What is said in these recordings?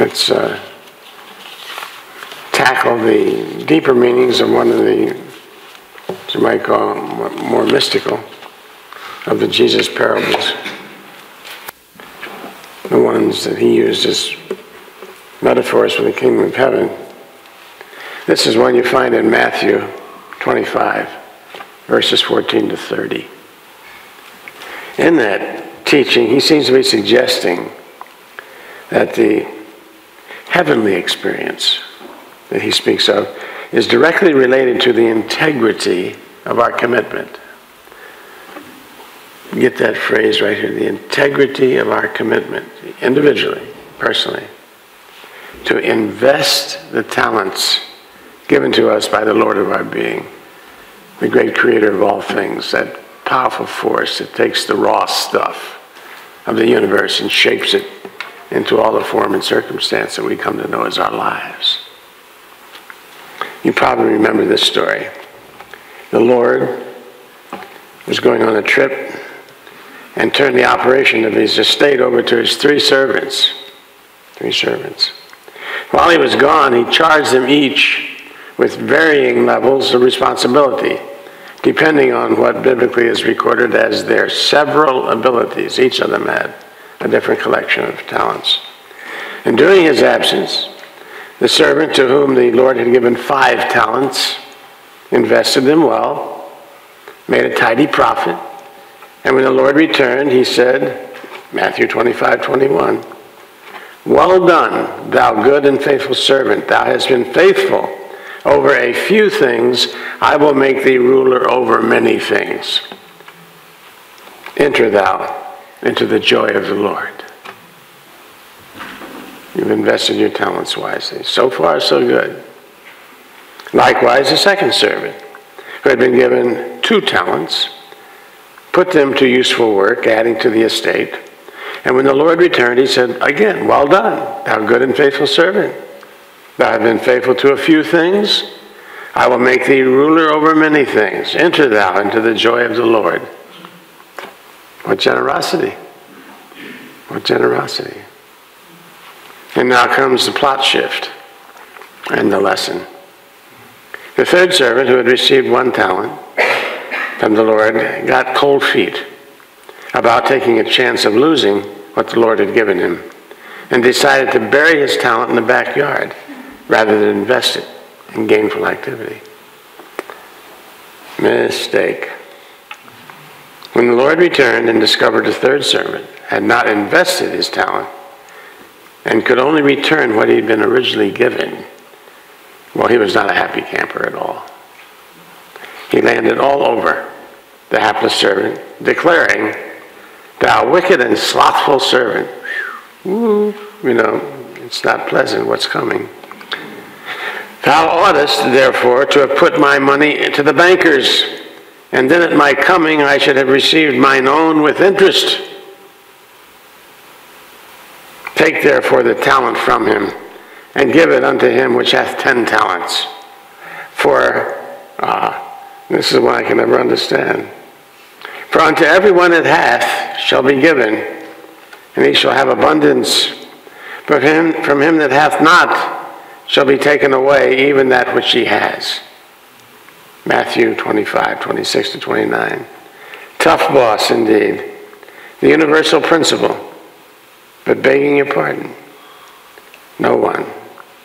Let's tackle the deeper meanings of one of the, what you might call, more mystical of the Jesus parables. The ones that he used as metaphors for the kingdom of heaven. This is one you find in Matthew 25, verses 14 to 30. In that teaching, he seems to be suggesting that the heavenly experience that he speaks of is directly related to the integrity of our commitment. Get that phrase right here, the integrity of our commitment, individually, personally, to invest the talents given to us by the Lord of our being, the great creator of all things, that powerful force that takes the raw stuff of the universe and shapes it into all the form and circumstance that we come to know as our lives. You probably remember this story. The Lord was going on a trip and turned the operation of his estate over to his three servants. While he was gone, he charged them each with varying levels of responsibility, depending on what biblically is recorded as their several abilities. Each of them had a different collection of talents. And during his absence, the servant to whom the Lord had given 5 talents invested them well, made a tidy profit, and when the Lord returned, he said, Matthew 25:21, "Well done, thou good and faithful servant. Thou hast been faithful over a few things. I will make thee ruler over many things. Enter thou into the joy of the Lord." You've invested your talents wisely. So far, so good. Likewise, the second servant, who had been given 2 talents, put them to useful work, adding to the estate. And when the Lord returned, he said again, "Well done, thou good and faithful servant. Thou hast been faithful to a few things. I will make thee ruler over many things. Enter thou into the joy of the Lord." What generosity. What generosity. And now comes the plot shift and the lesson. The third servant, who had received 1 talent from the Lord, got cold feet about taking a chance of losing what the Lord had given him, and decided to bury his talent in the backyard rather than invest it in gainful activity. Mistake. When the Lord returned and discovered the third servant had not invested his talent and could only return what he had been originally given, well, he was not a happy camper at all. He landed all over the hapless servant, declaring, "Thou wicked and slothful servant." Ooh, it's not pleasant what's coming. "Thou oughtest, therefore, to have put my money into the bankers, and then at my coming I should have received mine own with interest. Take therefore the talent from him, and give it unto him which hath 10 talents. For," this is one I can never understand, "for unto everyone that hath shall be given, and he shall have abundance. But from him that hath not shall be taken away even that which he has." Matthew 25:26 to 29. Tough boss indeed. The universal principle. But begging your pardon, no one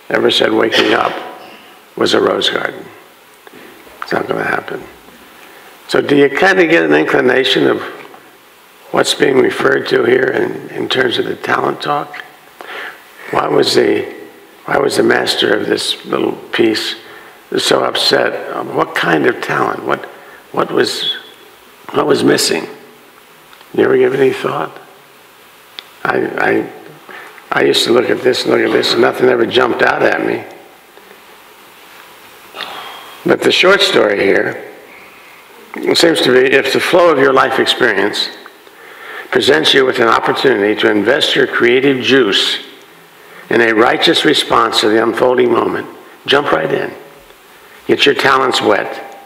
ever said waking up was a rose garden. It's not going to happen. So do you kind of get an inclination of what's being referred to here in terms of the talent talk? Why was the master of this little piece so upset? What kind of talent? What was missing? You ever give it any thought? I used to look at this and nothing ever jumped out at me. But the short story here seems to be, if the flow of your life experience presents you with an opportunity to invest your creative juice in a righteous response to the unfolding moment, jump right in. Get your talents wet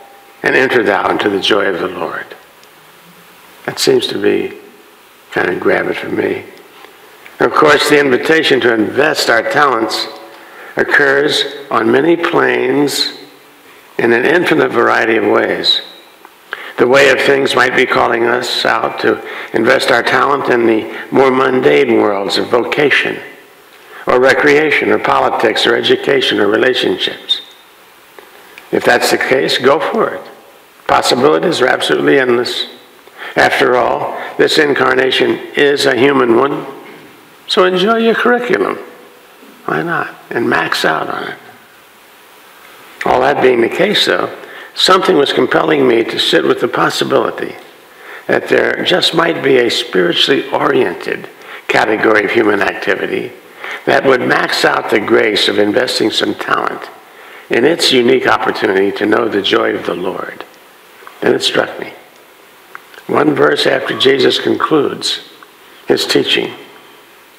and enter thou into the joy of the Lord. That seems to be kind of grab it for me. Of course, the invitation to invest our talents occurs on many planes in an infinite variety of ways. The way of things might be calling us out to invest our talent in the more mundane worlds of vocation, or recreation, or politics, or education, or relationships. If that's the case, go for it. Possibilities are absolutely endless. After all, this incarnation is a human one, so enjoy your curriculum. Why not? And max out on it. All that being the case, though, something was compelling me to sit with the possibility that there just might be a spiritually oriented category of human activity that would max out the grace of investing some talent in its unique opportunity to know the joy of the Lord. Then it struck me. One verse after Jesus concludes his teaching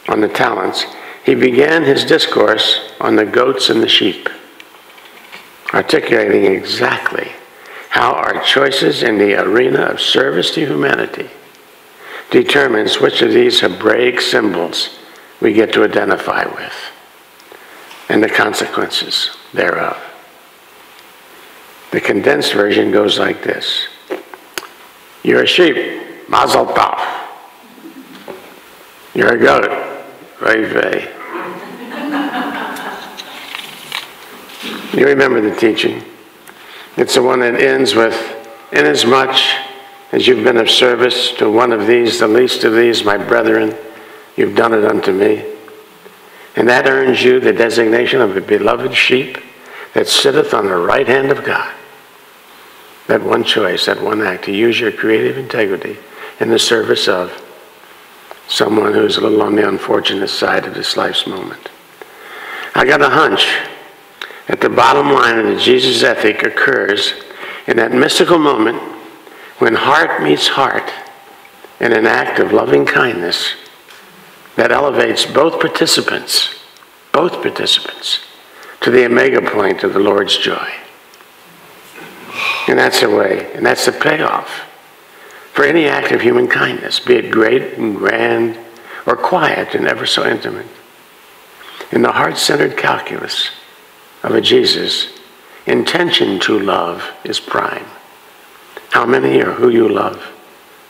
on the talents, he began his discourse on the goats and the sheep, articulating exactly how our choices in the arena of service to humanity determines which of these Hebraic symbols we get to identify with and the consequences thereof. The condensed version goes like this. You're a sheep, mazel tov. You're a goat, Rev. You remember the teaching. It's the one that ends with, inasmuch as you've been of service to one of these, the least of these, my brethren, you've done it unto me. And that earns you the designation of a beloved sheep that sitteth on the right hand of God. That one choice, that one act, to use your creative integrity in the service of someone who's a little on the unfortunate side of this life's moment. I got a hunch that the bottom line of the Jesus ethic occurs in that mystical moment when heart meets heart in an act of loving kindness that elevates both participants to the omega point of the Lord's joy. And that's the way, and that's the payoff for any act of human kindness, be it great and grand or quiet and ever so intimate. In the heart-centered calculus of a Jesus, intention to love is prime. How many or who you love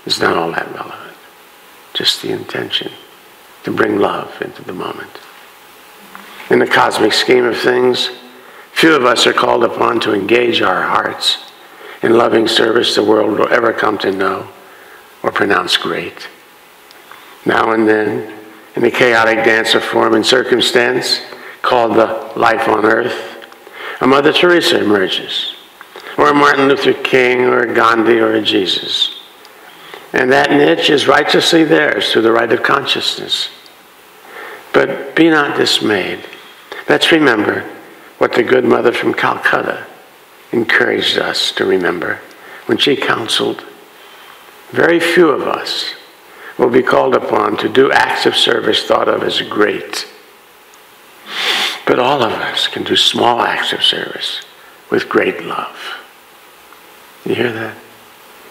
is not all that relevant. Just the intention to bring love into the moment. In the cosmic scheme of things, few of us are called upon to engage our hearts in loving service the world will ever come to know or pronounce great. Now and then, in the chaotic dance of form and circumstance called the life on earth, a Mother Teresa emerges, or a Martin Luther King, or a Gandhi, or a Jesus. And that niche is righteously theirs through the right of consciousness. But be not dismayed. Let's remember what the good mother from Calcutta encouraged us to remember when she counseled. Very few of us will be called upon to do acts of service thought of as great. But all of us can do small acts of service with great love. You hear that?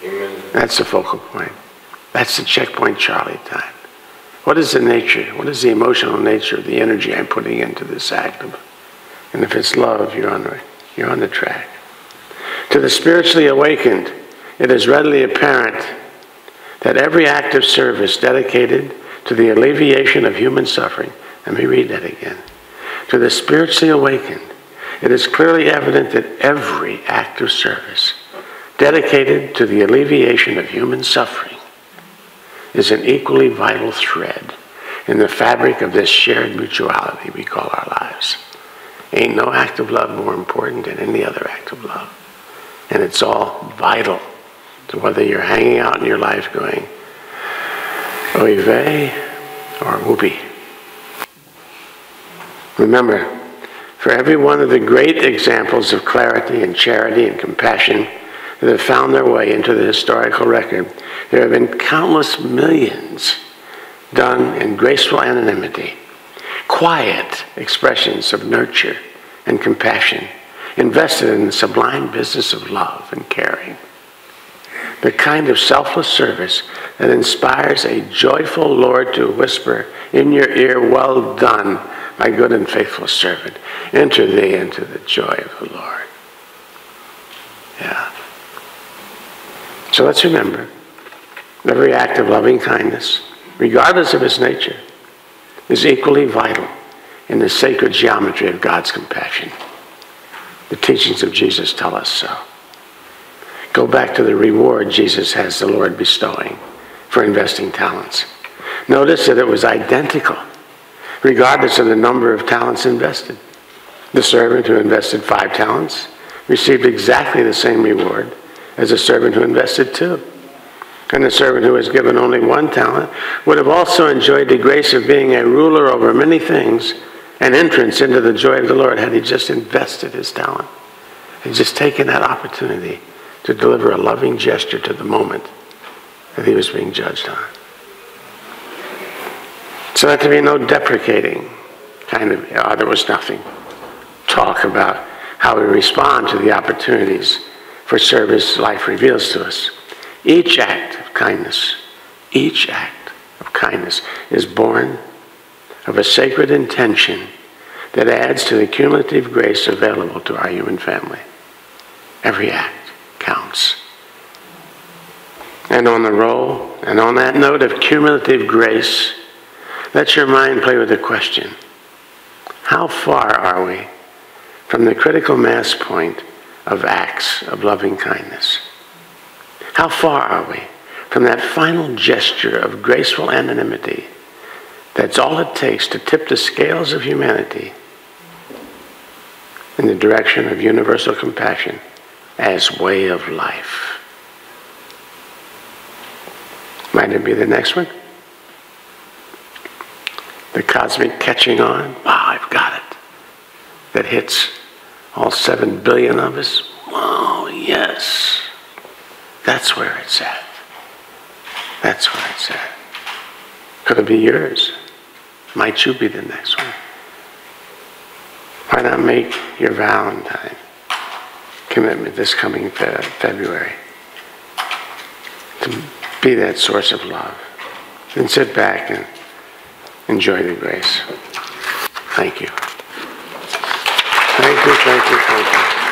Amen. That's the focal point. That's the checkpoint Charlie time. What is the nature? What is the emotional nature of the energy I'm putting into this act? And if it's love, you're on the track. To the spiritually awakened, it is readily apparent that every act of service dedicated to the alleviation of human suffering, let me read that again. To the spiritually awakened, it is clearly evident that every act of service dedicated to the alleviation of human suffering is an equally vital thread in the fabric of this shared mutuality we call our lives. Ain't no act of love more important than any other act of love. And it's all vital to whether you're hanging out in your life going, oy vey, or whoopee. Remember, for every one of the great examples of clarity and charity and compassion that have found their way into the historical record, there have been countless millions done in graceful anonymity, quiet expressions of nurture and compassion, invested in the sublime business of love and caring. The kind of selfless service that inspires a joyful Lord to whisper in your ear, "Well done, my good and faithful servant. Enter thee into the joy of the Lord." Yeah. So let's remember, every act of loving kindness, regardless of its nature, is equally vital in the sacred geometry of God's compassion. The teachings of Jesus tell us so. Go back to the reward Jesus has the Lord bestowing for investing talents. Notice that it was identical, regardless of the number of talents invested. The servant who invested 5 talents received exactly the same reward as the servant who invested 2. And the servant who was given only 1 talent would have also enjoyed the grace of being a ruler over many things and entrance into the joy of the Lord had he just invested his talent and just taken that opportunity to deliver a loving gesture to the moment that he was being judged on. So that there be no deprecating kind of, there was nothing. Talk about how we respond to the opportunities for service life reveals to us. Each act of kindness is born of a sacred intention that adds to the cumulative grace available to our human family. Every act counts. And on that note of cumulative grace, let your mind play with the question: how far are we from the critical mass point of acts of loving kindness? How far are we from that final gesture of graceful anonymity that's all it takes to tip the scales of humanity in the direction of universal compassion as way of life? Might it be the next one? The cosmic catching on. Wow, I've got it. That hits all 7 billion of us. Oh, yes. That's where it's at. That's where it's at. Could it be yours? Might you be the next one? Why not make your Valentine commitment this coming February to be that source of love? And sit back and enjoy the grace. Thank you. Thank you, thank you, thank you.